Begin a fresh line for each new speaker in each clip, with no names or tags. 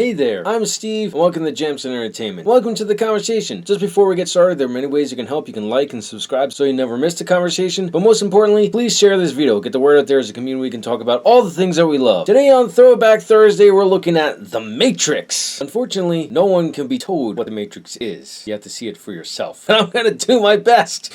Hey there, I'm Steve, and welcome to Jamsin Entertainment. Welcome to the conversation. Just before we get started, there are many ways you can help. You can like and subscribe so you never miss the conversation. But most importantly, please share this video. Get the word out there as a community. We can talk about all the things that we love. Today on Throwback Thursday, we're looking at The Matrix. Unfortunately, no one can be told what The Matrix is. You have to see it for yourself. And I'm gonna do my best.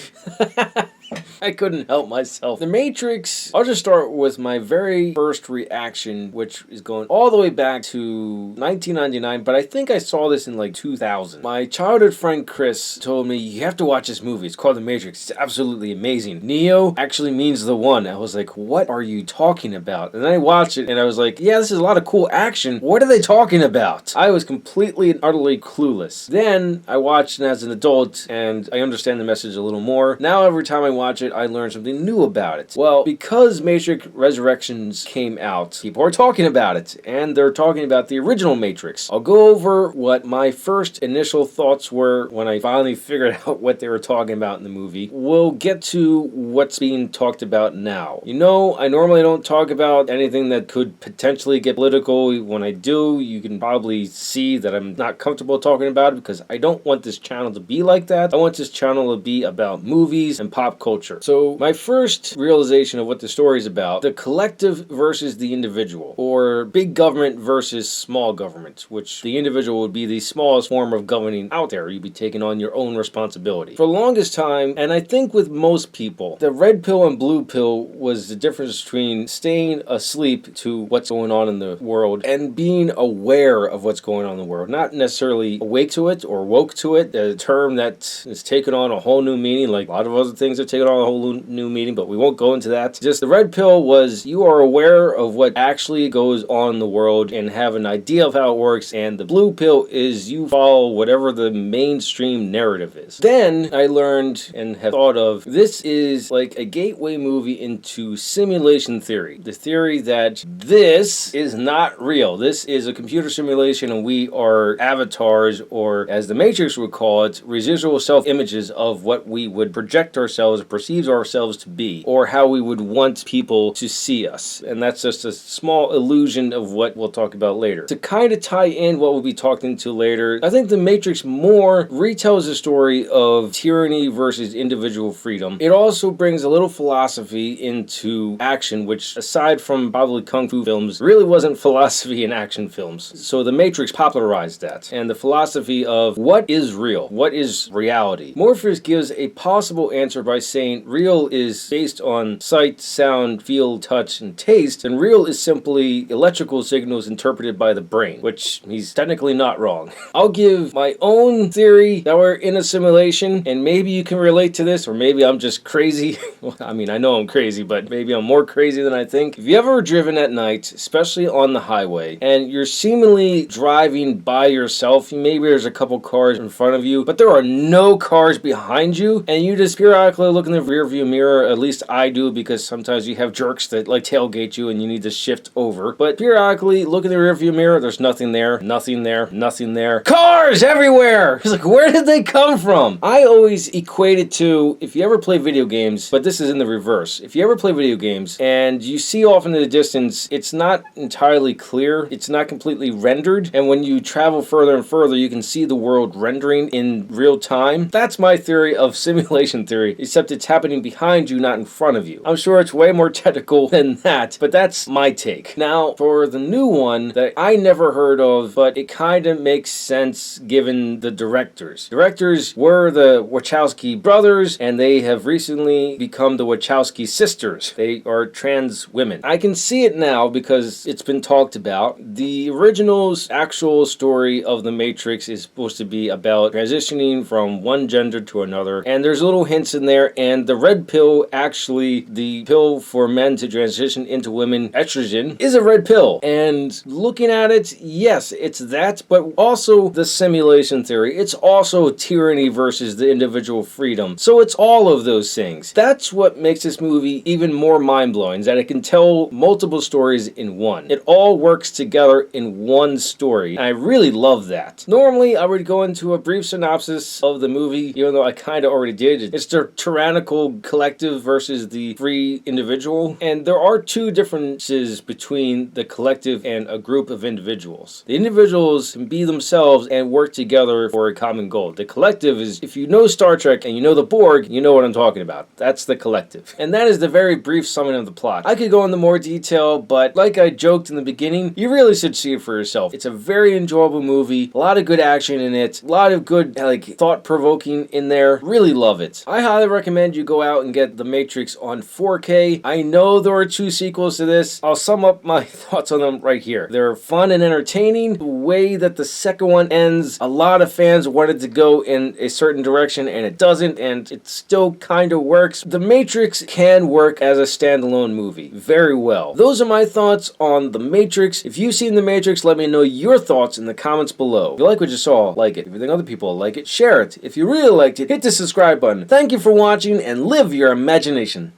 I couldn't help myself. The Matrix, I'll just start with my very first reaction, which is going all the way back to 1999, but I think I saw this in like 2000. My childhood friend Chris told me, you have to watch this movie. It's called The Matrix. It's absolutely amazing. Neo actually means the one. I was like, what are you talking about? And then I watched it and I was like, yeah, this is a lot of cool action. What are they talking about? I was completely and utterly clueless. Then I watched it as an adult and I understand the message a little more. Now every time I watch it, I learned something new about it. Well, because Matrix Resurrections came out, people are talking about it, and they're talking about the original Matrix. I'll go over what my first initial thoughts were when I finally figured out what they were talking about in the movie. We'll get to what's being talked about now. You know, I normally don't talk about anything that could potentially get political. When I do, you can probably see that I'm not comfortable talking about it because I don't want this channel to be like that. I want this channel to be about movies and pop culture. So my first realization of what the story is about, the collective versus the individual, or big government versus small government, which the individual would be the smallest form of governing out there. You'd be taking on your own responsibility. For the longest time, and I think with most people, the red pill and blue pill was the difference between staying asleep to what's going on in the world and being aware of what's going on in the world. Not necessarily awake to it or woke to it, a term that is taken on a whole new meaning, like a lot of other things have taken on a whole new meaning, but we won't go into that. Just the red pill was you are aware of what actually goes on in the world and have an idea of how it works, and the blue pill is you follow whatever the mainstream narrative is. Then I learned and have thought of this is like a gateway movie into simulation theory. The theory that this is not real. This is a computer simulation and we are avatars, or as the Matrix would call it, residual self-images of what we would project ourselves, perceive ourselves to be, or how we would want people to see us. And that's just a small illusion of what we'll talk about later. To kind of tie in what we'll be talking to later, I think The Matrix more retells the story of tyranny versus individual freedom. It also brings a little philosophy into action, which aside from probably kung fu films, really wasn't philosophy in action films. So The Matrix popularized that. And the philosophy of what is real? What is reality? Morpheus gives a possible answer by saying real is based on sight, sound, feel, touch, and taste, and real is simply electrical signals interpreted by the brain, which he's technically not wrong. I'll give my own theory that we're in a simulation, and maybe you can relate to this, or maybe I'm just crazy. Well, I mean, I know I'm crazy, but maybe I'm more crazy than I think. If you ever driven at night, especially on the highway, and you're seemingly driving by yourself, maybe there's a couple cars in front of you, but there are no cars behind you, and you just periodically look in the rear view mirror. At least I do, because sometimes you have jerks that like tailgate you and you need to shift over. But periodically look in the rear view mirror, there's nothing there, nothing there, nothing there. Cars everywhere! It's like, where did they come from? I always equate it to, if you ever play video games, but this is in the reverse. If you ever play video games and you see off into the distance, it's not entirely clear, it's not completely rendered, and when you travel further and further, you can see the world rendering in real time. That's my theory of simulation theory, except it's happening behind you, not in front of you. I'm sure it's way more technical than that, but that's my take. Now, for the new one that I never heard of, but it kind of makes sense given the directors. Directors were the Wachowski brothers, and they have recently become the Wachowski sisters. They are trans women. I can see it now because it's been talked about. The original's actual story of The Matrix is supposed to be about transitioning from one gender to another, and there's little hints in there, and the red pill, actually the pill for men to transition into women, estrogen, is a red pill. And looking at it, yes, it's that, but also the simulation theory. It's also tyranny versus the individual freedom. So it's all of those things. That's what makes this movie even more mind-blowing, is that it can tell multiple stories in one. It all works together in one story. And I really love that. Normally, I would go into a brief synopsis of the movie, even though I kind of already did. It's the tyrannical actual collective versus the free individual. And there are two differences between the collective and a group of individuals. The individuals can be themselves and work together for a common goal. The collective is, if you know Star Trek and you know the Borg, you know what I'm talking about. That's the collective. And that is the very brief summary of the plot. I could go into more detail, but like I joked in the beginning, you really should see it for yourself. It's a very enjoyable movie, a lot of good action in it, a lot of good thought-provoking in there. Really love it. I highly recommend you go out and get The Matrix on 4K. I know there are 2 sequels to this. I'll sum up my thoughts on them right here. They're fun and entertaining. The way that the second one ends, a lot of fans wanted to go in a certain direction and it doesn't, and it still kind of works. The Matrix can work as a standalone movie very well. Those are my thoughts on The Matrix. If you've seen The Matrix, let me know your thoughts in the comments below. If you like what you saw, like it. If you think other people like it, share it. If you really liked it, hit the subscribe button. Thank you for watching and live your imagination.